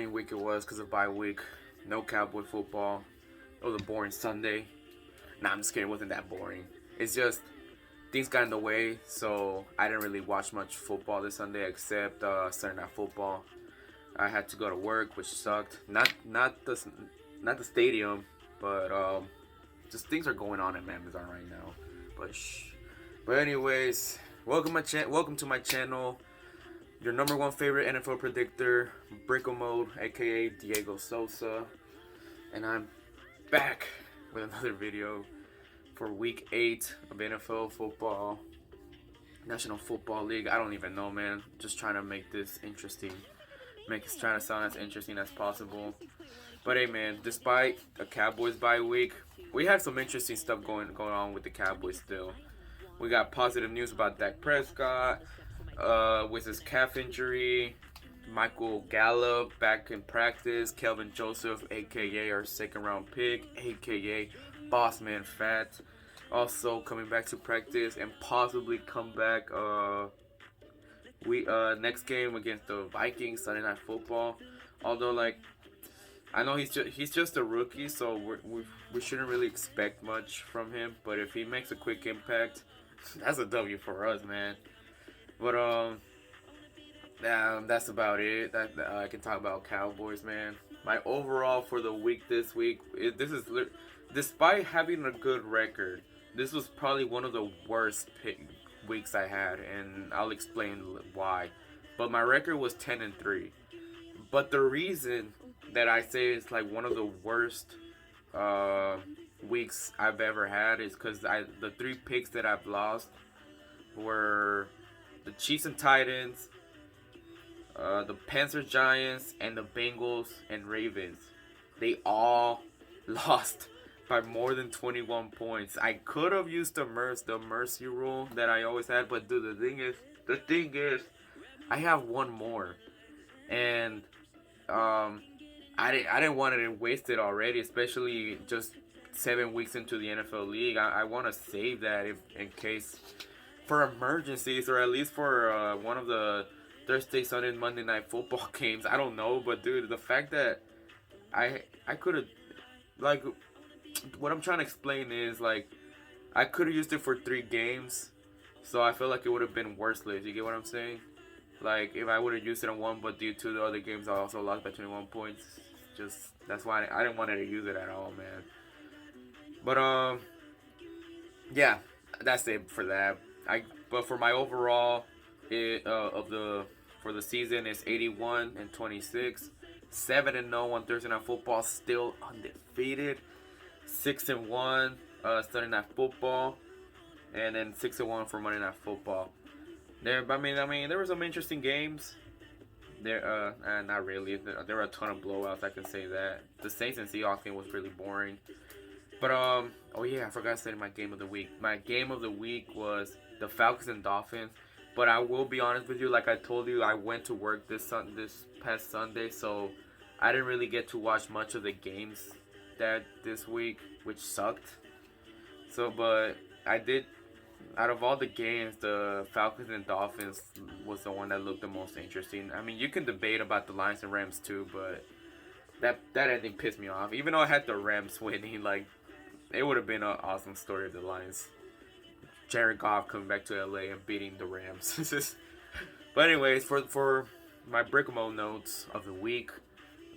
boring week it was because of bye week. No Cowboy football. It was a boring Sunday. Nah, I'm just kidding. It wasn't that boring. It's just things got in the way, so I didn't really watch much football this Sunday except Sunday night football. I had to go to work, which sucked. Not the stadium, but just things are going on in Amazon right now. But shh. But anyways, welcome to my channel. Your number one favorite NFL predictor, BrickOMode, aka Diego Sosa, and I'm back with another video for Week 8 of NFL football, National Football League. I don't even know, man. Just trying to make this interesting, trying to sound as interesting as possible. But hey, man, despite a Cowboys bye week, we had some interesting stuff going on with the Cowboys still. We got positive news about Dak Prescott. With his calf injury, Michael Gallup back in practice, Kelvin Joseph, aka our second round pick, aka Boss Man Fat, also coming back to practice and possibly come back next game against the Vikings, Sunday Night Football. Although I know he's just a rookie, so we shouldn't really expect much from him. But if he makes a quick impact, that's a W for us, man. But that's about it. That I can talk about Cowboys, man. My overall for the week this week, despite having a good record, this was probably one of the worst weeks I had, and I'll explain why. But my record was 10-3. But the reason that I say it's like one of the worst weeks I've ever had is because the 3 picks that I've lost were the Chiefs and Titans, the Panthers, Giants, and the Bengals and Ravens. They all lost by more than 21 points. I could have used the mercy rule that I always had, but dude, the thing is, I have one more, and I didn't want to waste it already, especially just 7 weeks into the NFL league. I want to save that in case. For emergencies, or at least for one of the Thursday, Sunday, Monday night football games. I don't know, but dude, the fact that I could have, what I'm trying to explain is I could have used it for 3 games, so I feel like it would have been worthless. You get what I'm saying? Like if I would have used it on one, but due to the other games, I also lost by 21 points. That's why I didn't want to use it at all, man. But yeah, that's it for that. But for my overall for the season is 81-26, 7-0 on Thursday Night Football, still undefeated, 6-1 Sunday Night Football, and then 6-1 for Monday Night Football. There were some interesting games. Not really. There were a ton of blowouts. I can say that the Saints and Seahawks game was really boring. But oh yeah, I forgot to say my game of the week. My game of the week was the Falcons and Dolphins. But I will be honest with you, like I told you, I went to work this past Sunday, so I didn't really get to watch much of the games this week, which sucked. So, but I did. Out of all the games, the Falcons and Dolphins was the one that looked the most interesting. I mean, you can debate about the Lions and Rams too, but that ending pissed me off. Even though I had the Rams winning, it would have been an awesome story of the Lions. Jared Goff coming back to LA and beating the Rams. But anyways, for my BrickOMode notes of the week,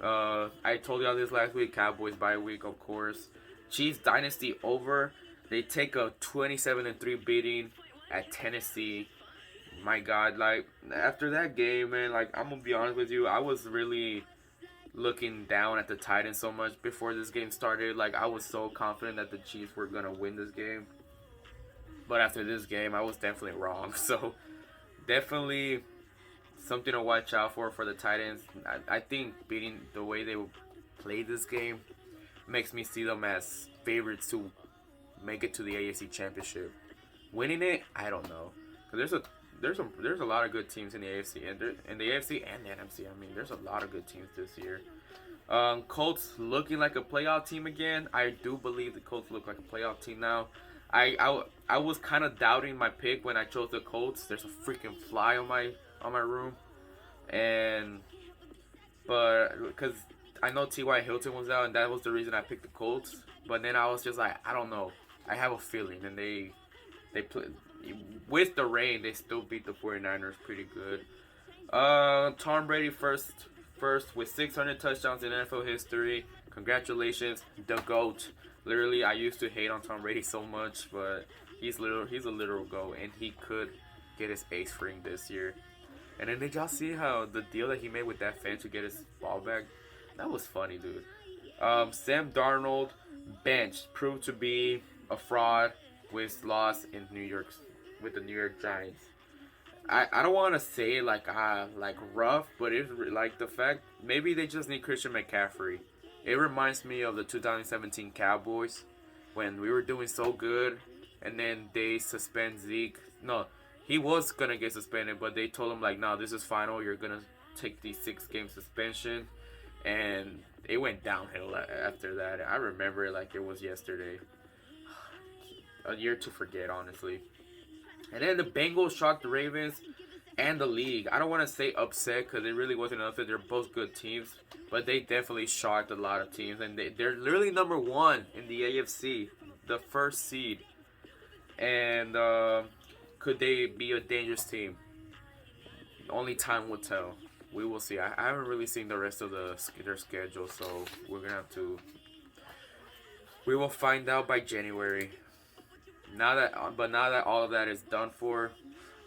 I told y'all this last week. Cowboys bye week, of course. Chiefs dynasty over. They take a 27-3 beating at Tennessee. My God, after that game, man, I'm gonna be honest with you, I was really looking down at the Titans so much before this game started. I was so confident that the Chiefs were gonna win this game. But after this game, I was definitely wrong. So, definitely something to watch out for the Titans. I think beating the way they play this game makes me see them as favorites to make it to the AFC Championship. Winning it, I don't know. There's a lot of good teams in the AFC and the AFC and the NFC. I mean, there's a lot of good teams this year. Colts looking like a playoff team again. I do believe the Colts look like a playoff team now. I was kind of doubting my pick when I chose the Colts. There's a freaking fly on my room, but because I know T.Y. Hilton was out, and that was the reason I picked the Colts. But then I was just like, I don't know. I have a feeling, and they play with the rain. They still beat the 49ers pretty good. Tom Brady first with 600 touchdowns in NFL history. Congratulations, the GOAT. Literally, I used to hate on Tom Brady so much, but he's a literal GOAT, and he could get his eighth ring this year. And then did y'all see how the deal that he made with that fan to get his ball back? That was funny, dude. Sam Darnold benched, proved to be a fraud with loss in New York with the New York Giants. I don't want to say like rough, but it's like the fact maybe they just need Christian McCaffrey. It reminds me of the 2017 Cowboys when we were doing so good, and then they suspend Zeke. No, he was gonna get suspended, but they told him like, no, this is final. You're gonna take the 6-game suspension, and it went downhill after that. I remember it like it was yesterday. A year to forget, honestly. And then the Bengals shocked the Ravens and the league. I don't want to say upset because it really wasn't upset. They're both good teams. But they definitely shocked a lot of teams. And they're literally number one in the AFC. The first seed. And could they be a dangerous team? Only time will tell. We will see. I haven't really seen the rest of their schedule. So we're going to have to... We will find out by January. Now that all of that is done for,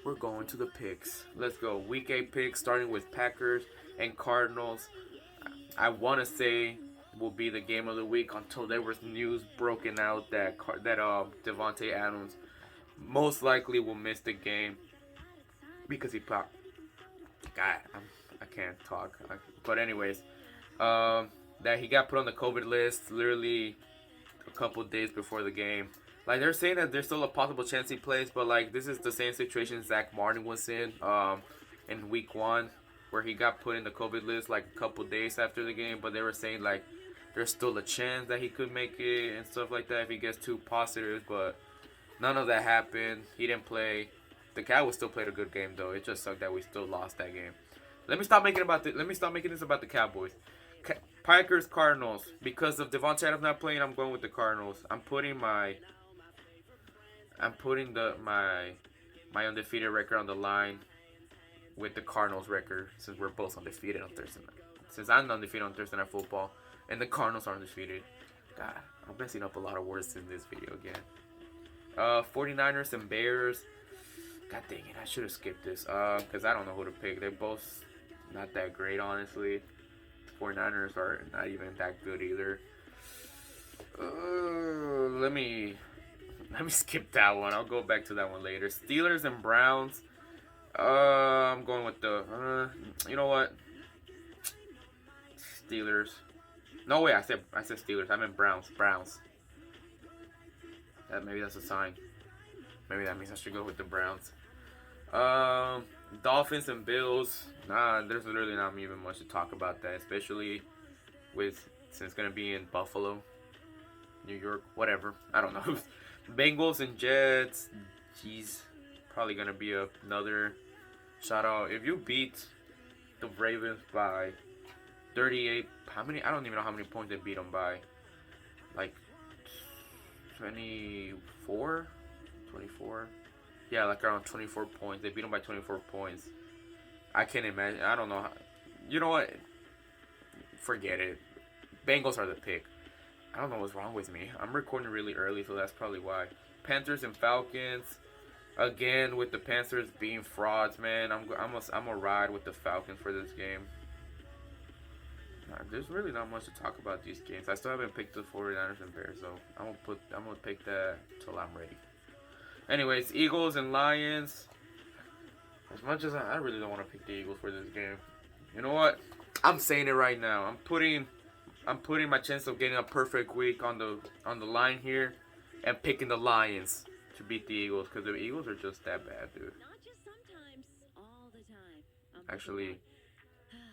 we're going to the picks. Let's go. Week 8 picks, starting with Packers and Cardinals. I want to say will be the game of the week until there was news broken out that Devontae Adams most likely will miss the game because he popped. God, I can't talk. But anyways, that he got put on the COVID list literally a couple days before the game. Like, they're saying that there's still a possible chance he plays, but, like, this is the same situation Zach Martin was in week 1, where he got put in the COVID list, like, a couple days after the game, but they were saying, like, there's still a chance that he could make it and stuff like that if he gets too positive, but none of that happened. He didn't play. The Cowboys still played a good game, though. It just sucked that we still lost that game. Let me stop making this about the Cowboys. Packers, Cardinals. Because of Devontae Adams not playing, I'm going with the Cardinals. I'm putting my undefeated record on the line with the Cardinals record, since we're both undefeated on Thursday night. Since I'm undefeated on Thursday Night Football and the Cardinals are undefeated. God, I'm messing up a lot of words in this video again. 49ers and Bears. God dang it, I should have skipped this because I don't know who to pick. They're both not that great, honestly. 49ers are not even that good either. Let me skip that one. I'll go back to that one later. Steelers and Browns. I'm going with the. You know what? Steelers. No way. I said Steelers. I meant Browns. Maybe that's a sign. Maybe that means I should go with the Browns. Dolphins and Bills. Nah, there's literally not even much to talk about that, especially since it's gonna be in Buffalo, New York, whatever. I don't know. Bengals and Jets. Jeez, probably gonna be another shout out. If you beat the Ravens by 38, how many? I don't even know how many points they beat them by. Like 24. Yeah, like around 24 points. They beat them by 24 points. I can't imagine. I don't know. You know what? Forget it. Bengals are the pick. I don't know what's wrong with me. I'm recording really early, so that's probably why. Panthers and Falcons. Again, with the Panthers being frauds, man. I'm gonna ride with the Falcons for this game. There's really not much to talk about these games. I still haven't picked the 49ers and Bears, so I'm gonna pick that till I'm ready. Anyways, Eagles and Lions. As much as I really don't want to pick the Eagles for this game. You know what? I'm saying it right now. I'm putting my chance of getting a perfect week on the line here, and picking the Lions to beat the Eagles, because the Eagles are just that bad, dude. Actually,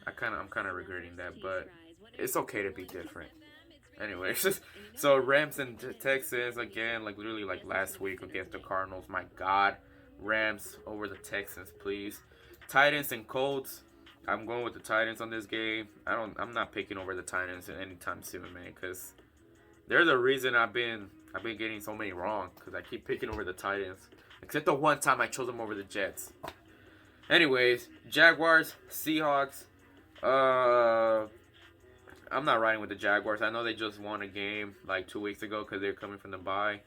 I'm kind of regretting that, but it's okay to be different. Anyways, so Rams and Texans again, like literally like last week against the Cardinals. My God, Rams over the Texans, please. Titans and Colts. I'm going with the Titans on this game. I'm not picking over the Titans anytime soon, man, because they're the reason I've been getting so many wrong, because I keep picking over the Titans. Except the one time I chose them over the Jets. Anyways, Jaguars, Seahawks. I'm not riding with the Jaguars. I know they just won a game like 2 weeks ago because they're coming from the bye.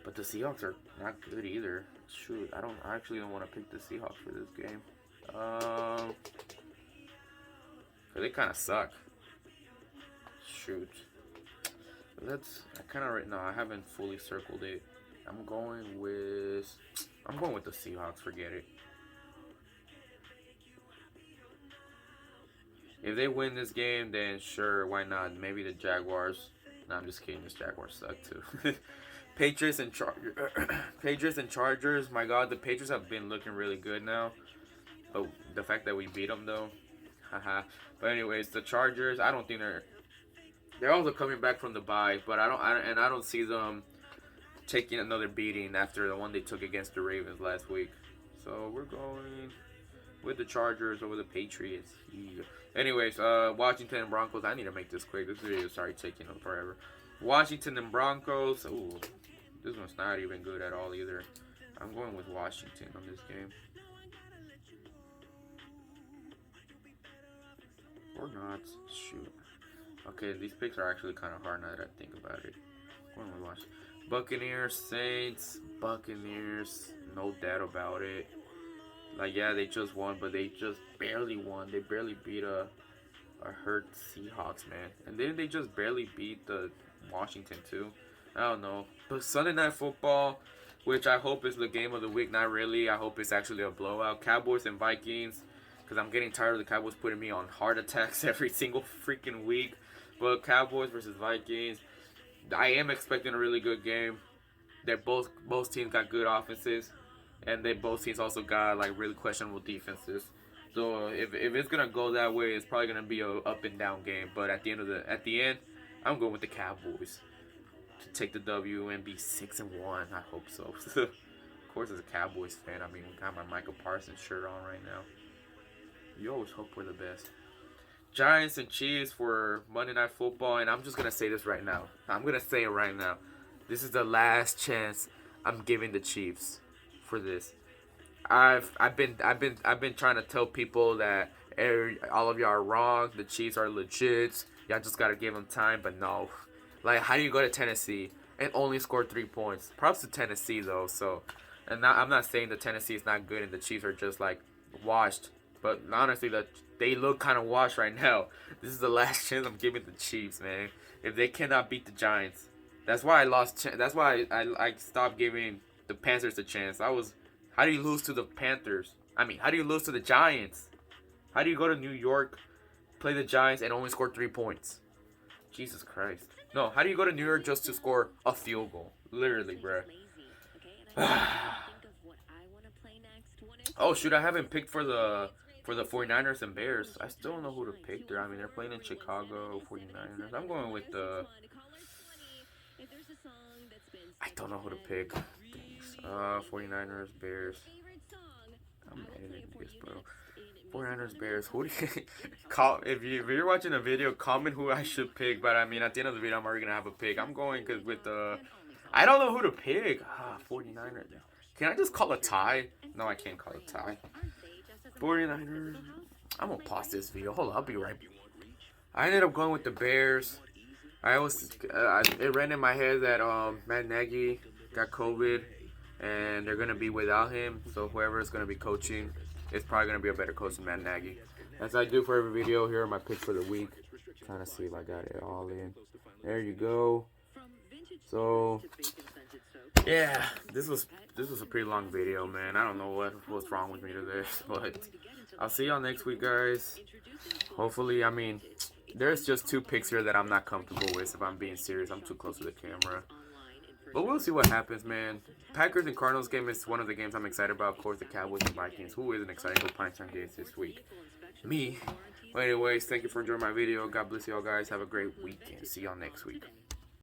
But the Seahawks are not good either. Shoot, I actually don't want to pick the Seahawks for this game. They kind of suck. Shoot. I haven't fully circled it. I'm going with the Seahawks. Forget it. If they win this game, then sure, why not? Maybe the Jaguars. No, I'm just kidding. The Jaguars suck too. Patriots and Chargers. My God, the Patriots have been looking really good now. But the fact that we beat them though, haha. But anyways, the Chargers. I don't think they're also coming back from the bye. But I don't see them taking another beating after the one they took against the Ravens last week. So we're going with the Chargers over the Patriots. Yeah. Anyways, Washington and Broncos. I need to make this quick. This video is sorry taking them forever. Washington and Broncos. Ooh, this one's not even good at all either. I'm going with Washington on this game. Or not. Shoot. Okay, these picks are actually kind of hard now that I think about it. Going with Washington. Buccaneers, Saints, Buccaneers. No doubt about it. Like, yeah, they just won, but they just barely won. They barely beat a hurt Seahawks, man. And then they just barely beat the Washington, too. I don't know. But Sunday Night Football, which I hope is the game of the week. Not really. I hope it's actually a blowout. Cowboys and Vikings, because I'm getting tired of the Cowboys putting me on heart attacks every single freaking week. But Cowboys versus Vikings, I am expecting a really good game. They're both teams got good offenses. And they both teams also got like really questionable defenses. So if it's gonna go that way, it's probably gonna be a up and down game. But at the end, I'm going with the Cowboys to take the W and be 6-1. I hope so. Of course, as a Cowboys fan, I mean, we got my Michael Parsons shirt on right now. You always hope for the best. Giants and Chiefs for Monday Night Football, and I'm just gonna say this right now. I'm gonna say it right now. This is the last chance I'm giving the Chiefs for this. I've been trying to tell people that all of y'all are wrong. The Chiefs are legit. Y'all just gotta give them time. But no, like, how do you go to Tennessee and only score 3 points? Props to Tennessee though. So, and I'm not saying that Tennessee is not good and the Chiefs are just like washed. But honestly, they look kind of washed right now. This is the last chance I'm giving the Chiefs, man. If they cannot beat the Giants, that's why I lost. That's why I stopped giving the Panthers a chance. How do you lose to the Panthers? I mean, how do you lose to the Giants? How do you go to New York, play the Giants, and only score 3 points? Jesus Christ. No, how do you go to New York just to score a field goal? Literally, bruh. Oh, shoot, I haven't picked for the 49ers and Bears. I still don't know who to pick there. I mean, they're playing in Chicago, 49ers. I'm going with the... I don't know who to pick. 49ers, Bears. I'm editing this, bro. 49ers, Bears. Who do you if you're watching a video, comment who I should pick. But I mean, at the end of the video, I'm already gonna have a pick. I'm going with the. I don't know who to pick. 49ers. Can I just call a tie? No, I can't call a tie. 49ers. I'm gonna pause this video. Hold on, I'll be right back. I ended up going with the Bears. It ran in my head that Matt Nagy got COVID. And they're going to be without him. So whoever is going to be coaching is probably going to be a better coach than Matt Nagy. As I do for every video, here are my picks for the week. Trying to see if I got it all in. There you go. So, yeah, this was a pretty long video, man. I don't know what's wrong with me today. But I'll see y'all next week, guys. Hopefully, I mean, there's just 2 picks here that I'm not comfortable with. If I'm being serious, I'm too close to the camera. But we'll see what happens, man. Packers and Cardinals game is one of the games I'm excited about. Of course, the Cowboys and Vikings. Who isn't excited for primetime games this week? Me. But anyways, thank you for enjoying my video. God bless y'all guys. Have a great weekend. See y'all next week.